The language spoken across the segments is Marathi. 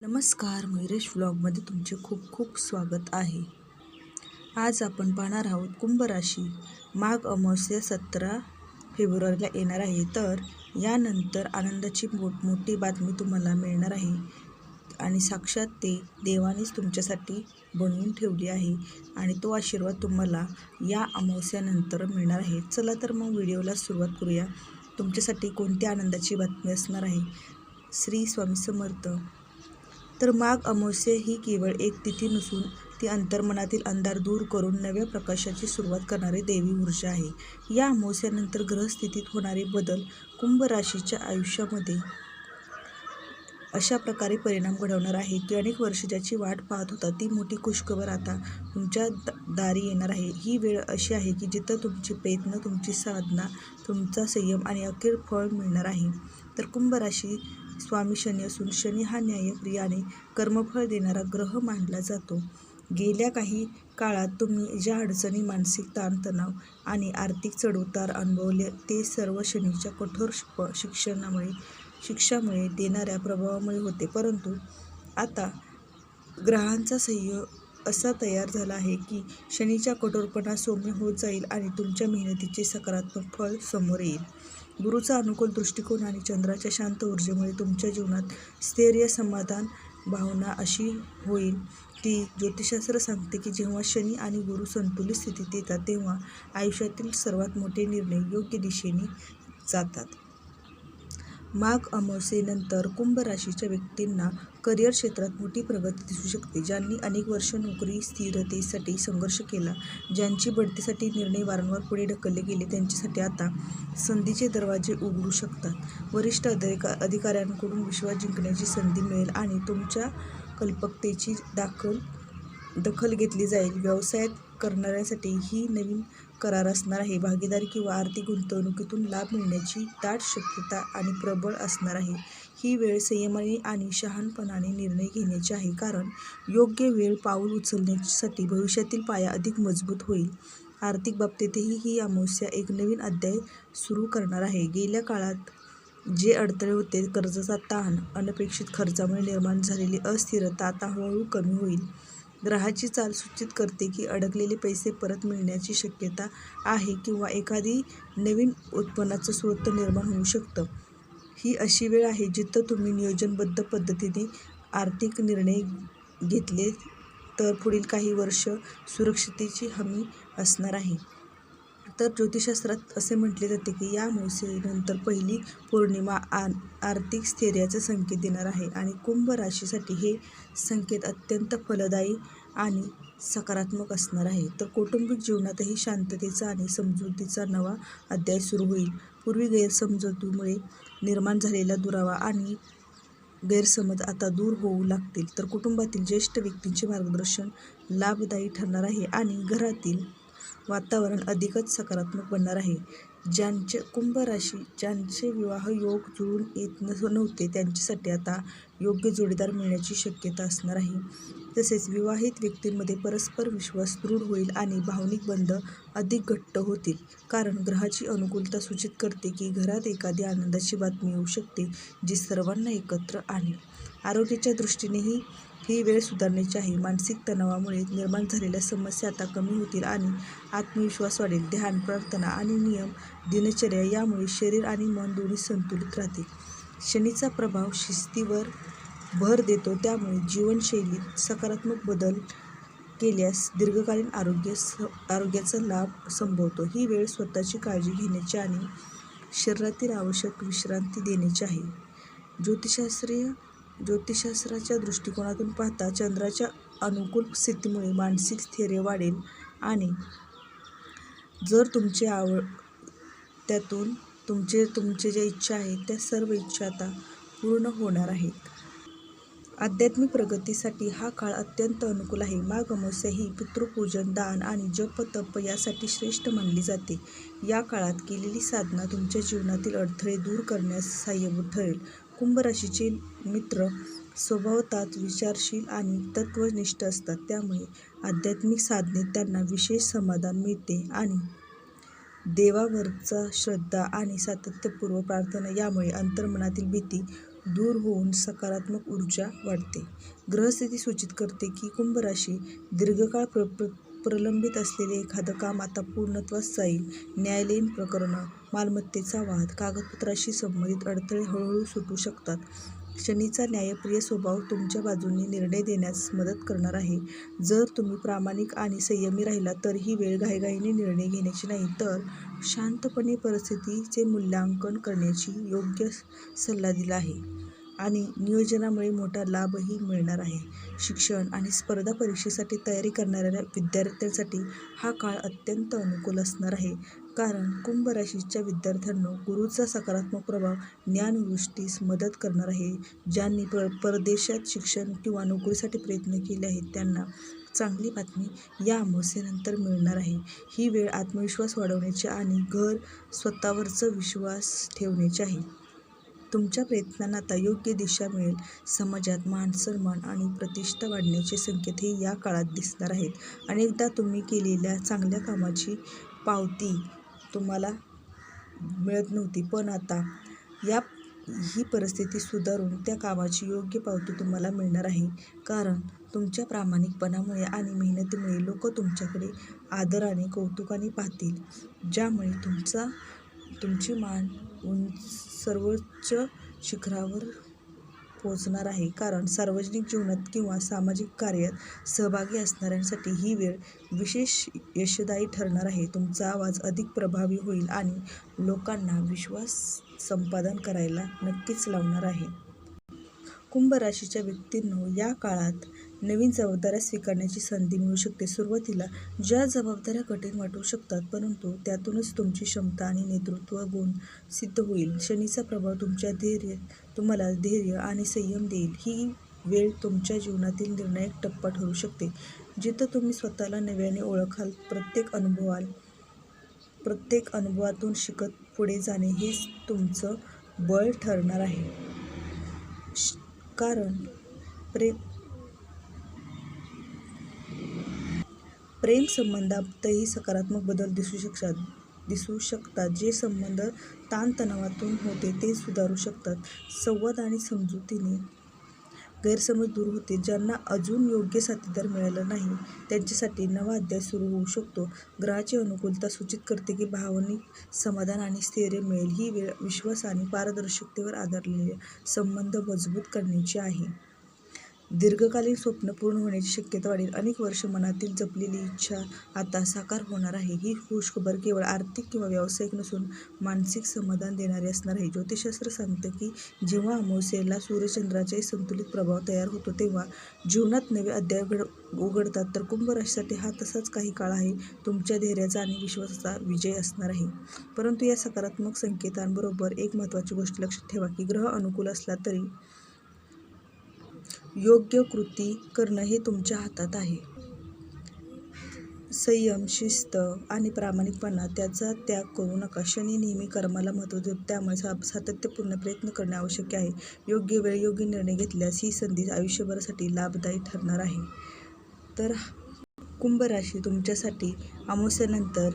नमस्कार, मयुरेश व्लॉगमध्ये तुमचे खूप खूप स्वागत आहे. आज आपण पाहणार आहोत कुंभ राशी. माघ अमावस्या 17 फेब्रुवारीला येणार आहे. तर यानंतर आनंदाची मोठी बातमी तुम्हाला मिळणार आहे आणि साक्षात ते देवानेच तुमच्यासाठी बनवून ठेवली आहे आणि तो आशीर्वाद तुम्हाला या अमावस्यानंतर मिळणार आहे. चला तर मग व्हिडिओला सुरुवात करूया. तुमच्यासाठी कोणती आनंदाची बातमी असणार आहे. श्री स्वामी समर्थ. तर माघ अमावस्या ही केवळ एक तिथी नसून ती अंतर्मनातील अंधार दूर करून नव्या प्रकाशाची सुरुवात करणारी देवी ऊर्जा आहे. या अमावस्यानंतर ग्रहस्थितीत होणारे बदल कुंभ राशीच्या आयुष्यामध्ये अशा प्रकारे परिणाम घडवणार आहे की अनेक वर्ष ज्याची वाट पाहत होता ती मोठी खुशखबर आता तुमच्या दारी येणार आहे. ही वेळ अशी आहे की जिथं तुमचे प्रयत्न, तुमची साधना, तुमचा संयम आणि अखेर फळ मिळणार आहे. तर कुंभ राशी स्वामी शनी असून शनी हा न्यायप्रिय आणि कर्मफळ देणारा ग्रह मानला जातो. गेल्या काही काळात तुम्ही ज्या अडचणी, मानसिक ताणतणाव आणि आर्थिक चढउतार अनुभवले ते सर्व शनीच्या कठोर शिक्षामुळे देणाऱ्या प्रभावामुळे होते. परंतु आता ग्रहांचा संयोग असा तयार झाला आहे की शनीचा कठोरपणा सौम्य होत जाईल आणि तुमच्या मेहनतीचे सकारात्मक फळ समोर येईल. गुरूचा अनुकूल दृष्टिकोन आणि चंद्राच्या शांत ऊर्जेमुळे तुमच्या जीवनात स्थैर्य, समाधान भावना अशी होईल की ज्योतिषशास्त्र सांगते की जेव्हा शनी आणि गुरु संतुलित स्थितीत येतात तेव्हा आयुष्यातील सर्वात मोठे निर्णय योग्य दिशेने जातात. माघ अमावस्येनंतर कुंभ राशीच्या व्यक्तींना करिअर क्षेत्रात मोठी प्रगती दिसू शकते. ज्यांनी अनेक वर्ष नोकरी स्थिरतेसाठी संघर्ष केला, ज्यांची बढतीसाठी निर्णय वारंवार पुढे ढकलले गेले, त्यांच्यासाठी आता संधीचे दरवाजे उघडू शकतात. वरिष्ठ अधिकाऱ्यांकडून विश्वास जिंकण्याची संधी मिळेल आणि तुमच्या कल्पकतेची दखल घेतली जाईल. व्यवसायात करणाऱ्यांसाठी ही नवीन करार असणार आहे. भागीदारी किंवा आर्थिक गुंतवणुकीतून लाभ मिळण्याची दाट शक्यता आणि प्रबळ असणार आहे. ही वेळ संयमाने आणि शहाणपणाने निर्णय घेण्याची आहे, कारण योग्य वेळ पाऊल उचलण्यासाठी भविष्यातील पाया अधिक मजबूत होईल. आर्थिक बाबतीतही ही अमावस्या एक नवीन अध्याय सुरू करणार आहे. गेल्या काळात जे अडथळे होते, कर्जाचा ताण, अनपेक्षित खर्चामुळे निर्माण झालेली अस्थिरता आता हळूहळू कमी होईल. ग्रहाची चाल सूचित करते की अडकलेले पैसे परत मिळण्याची शक्यता आहे किंवा एखादी नवीन उत्पन्नाचं स्रोत निर्माण होऊ शकतं. ही अशी वेळ आहे जिथं तुम्ही नियोजनबद्ध पद्धतीने आर्थिक निर्णय घेतले तर पुढील काही वर्ष सुरक्षिततेची हमी असणार आहे. तर ज्योतिषशास्त्रात असे म्हटले जाते की या अमावस्येनंतर पहिली पौर्णिमा आर्थिक स्थैर्याचे संकेत देणार आहे आणि कुंभ राशीसाठी हे संकेत अत्यंत फलदायी आणि सकारात्मक असणार आहे. तर कौटुंबिक जीवनातही शांततेचा आणि समजुतीचा नवा अध्याय सुरू होईल. पूर्वी गैरसमजुतीमुळे निर्माण झालेला दुरावा आणि गैरसमज आता दूर होऊ लागतील. तर कुटुंबातील ज्येष्ठ व्यक्तींचे मार्गदर्शन लाभदायी ठरणार आहे आणि घरातील वातावरण अधिकच सकारात्मक बनणार आहे. कुंभ राशी ज्यांचे विवाह योग जुळून येत नव्हते त्यांच्यासाठी आता योग्य जोडीदार मिळण्याची शक्यता असणार आहे. तसेच विवाहित व्यक्तींमध्ये परस्पर विश्वास दृढ होईल आणि भावनिक बंध अधिक घट्ट होतील, कारण ग्रहाची अनुकूलता सूचित करते की घरात एखादी आनंदाची बातमी येऊ शकते जी सर्वांना एकत्र आणेल. आरोग्याच्या दृष्टीनेही ही वेळ सुधारण्याची आहे. मानसिक तणावामुळे निर्माण झालेल्या समस्या आता कमी होतील आणि आत्मविश्वास वाढेल. ध्यान, प्रार्थना आणि नियम दिनचर्या यामुळे शरीर आणि मन दोन्ही संतुलित राहतील. शनीचा प्रभाव शिस्तीवर भर देतो, त्यामुळे जीवनशैलीत सकारात्मक बदल केल्यास दीर्घकालीन आरोग्याचा लाभ संभवतो. ही वेळ स्वतःची काळजी घेण्याची आणि शरीरातील आवश्यक विश्रांती देण्याची आहे. ज्योतिषशास्त्राच्या दृष्टिकोनातून पाहता चंद्राच्या अनुकूल स्थितीमुळे मानसिक स्थैर्य वाढेल आणि जर त्यातून तुमचे ज्या इच्छा आहेत त्या सर्व इच्छा आता पूर्ण होणार आहेत. आध्यात्मिक प्रगतीसाठी हा काळ अत्यंत अनुकूल आहे. माघ अमावस्या ही पितृपूजन, दान आणि जप-तप यासाठी श्रेष्ठ मानली जाते. या काळात केलेली साधना तुमच्या जीवनातील अडथळे दूर करण्यास सहाय्यभूत ठरेल. कुंभ राशीचे मित्र स्वभावतःच विचारशील आणि तत्वनिष्ठ असतात, त्यामुळे आध्यात्मिक साधनेत त्यांना विशेष समाधान मिळते आणि देवावरचा श्रद्धा आणि सातत्यपूर्व प्रार्थना यामुळे अंतर्मनातील भीती दूर होऊन सकारात्मक ऊर्जा वाढते. ग्रहस्थिती सूचित करते की कुंभ राशी दीर्घकाळ प्रलंबित असलेले एखादं काम आता पूर्णत्वास जाईल. न्यायालयीन प्रकरणं, मालमत्तेचा वाद, कागदपत्राशी संबंधित अडथळे हळूहळू सुटू शकतात. शनीचा न्यायप्रिय स्वभाव तुमच्या बाजूने निर्णय देण्यास मदत करणार आहे. जर तुम्ही प्रामाणिक आणि संयमी राहिलात तर ही वेळ घाईघाईने निर्णय घेण्याची नाही, तर शांतपणे परिस्थितीचे मूल्यांकन करण्याची योग्य सल्ला दिला आहे. आणि नियोजनामुळे मोठा लाभही मिळणार आहे. शिक्षण आणि स्पर्धा परीक्षेसाठी तयारी करणाऱ्या विद्यार्थ्यांसाठी हा काळ अत्यंत अनुकूल असणार आहे. कारण कुंभ राशीच्या विद्यार्थ्यांना गुरूचा सकारात्मक प्रभाव ज्ञानवृष्टीस मदत करणार आहे. ज्यांनी परदेशात शिक्षण किंवा नोकरीसाठी प्रयत्न केले आहेत त्यांना चांगली बातमी या अमावस्येनंतर मिळणार आहे. ही वेळ आत्मविश्वास वाढवण्याची आणि स्वतःवरचा विश्वास ठेवण्याची आहे. तुमच्या प्रयत्नांना आता योग्य दिशा मिळेल. समाजात मान-सन्मान आणि प्रतिष्ठा वाढण्याचे संकेतही या काळात दिसणार आहेत. अनेकदा तुम्ही केलेल्या चांगल्या कामाची पावती तुम्हाला मिळत नव्हती, पण आता ही परिस्थिती सुधारून त्या कामाची योग्य पावती तुम्हाला मिळणार आहे. कारण तुमच्या प्रामाणिकपणामुळे आणि मेहनतीमुळे लोक तुमच्याकडे आदराने, कौतुकाने पाहतील, ज्यामुळे तुमची मान सर्वोच्च शिखरावर पोहोचणार आहे. कारण सार्वजनिक जीवनात किंवा सामाजिक कार्यात सहभागी असणाऱ्यांसाठी ही वेळ विशेष यशदायी ठरणार आहे. तुमचा आवाज अधिक प्रभावी होईल आणि लोकांना विश्वास संपादन करायला नक्कीच लावणार आहे. कुंभ राशीच्या व्यक्तींनो, या काळात नवीन जबाबदाऱ्या स्वीकारण्याची संधी मिळू शकते. सुरुवातीला ज्या जबाबदाऱ्या कठीण वाटू शकतात, परंतु त्यातूनच तुमची क्षमता आणि नेतृत्व गुण सिद्ध होईल. शनीचा प्रभाव तुम्हाला धैर्य आणि संयम देईल. ही वेळ तुमच्या जीवनातील निर्णायक टप्पा ठरू शकते, जिथं तुम्ही स्वतःला नव्याने ओळखाल. प्रत्येक अनुभवातून शिकत पुढे जाणे हेच तुमचं बळ ठरणार आहे. कारण प्रेम संबंधातही सकारात्मक बदल दिसू शकतात. जे संबंध ताणतणावातून होते ते सुधारू शकतात. संवाद आणि समजुतीने गैरसमज दूर होतील. ज्यांना अजून योग्य साथीदार मिळाला नाही त्यांच्यासाठी नवा अध्याय सुरू होऊ शकतो. ग्रहाची अनुकूलता सूचित करते की भावनिक समाधान आणि स्थैर्य मिळेल. ही वेळ विश्वास आणि पारदर्शकतेवर आधारलेले संबंध मजबूत करण्याची आहे. दीर्घकालीन स्वप्न पूर्ण होण्याची शक्यता वाढेल. अनेक वर्ष मनातील जपलेली इच्छा आता साकार होणार आहे. ही खुशखबर केवळ आर्थिक किंवा व्यावसायिक नसून मानसिक समाधान देणारी असणार आहे. ज्योतिषशास्त्र सांगतं की जेव्हा अमावस्येला सूर्यचंद्राचाही संतुलित प्रभाव तयार होतो तेव्हा जीवनात नवे अध्याय उघडतात. तर कुंभ राशीसाठी हा तसाच काही काळ आहे. तुमच्या धैर्याचा आणि विश्वासाचा विजय असणार आहे. परंतु या सकारात्मक संकेतांबरोबर एक महत्त्वाची गोष्ट लक्षात ठेवा की ग्रह अनुकूल असला तरी योग्य कृती करणं हे तुमच्या हातात आहे. संयम, शिस्त आणि प्रामाणिकपणा त्याचा त्याग करू नका. शनी नेहमी कर्माला महत्त्व देतो, त्यामुळे सातत्यपूर्ण प्रयत्न करणे आवश्यक आहे. योग्य वेळ योग्य निर्णय घेतल्यास ही संधी आयुष्यभरासाठी लाभदायी ठरणार आहे. तर कुंभ राशी तुमच्यासाठी अमावस्येनंतर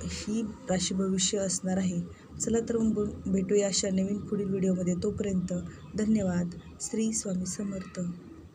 ही राशी भविष्य असणार आहे. चला तर मग भेटूया अशा नवीन पुढील व्हिडिओमध्ये. तोपर्यंत धन्यवाद. श्री स्वामी समर्थ.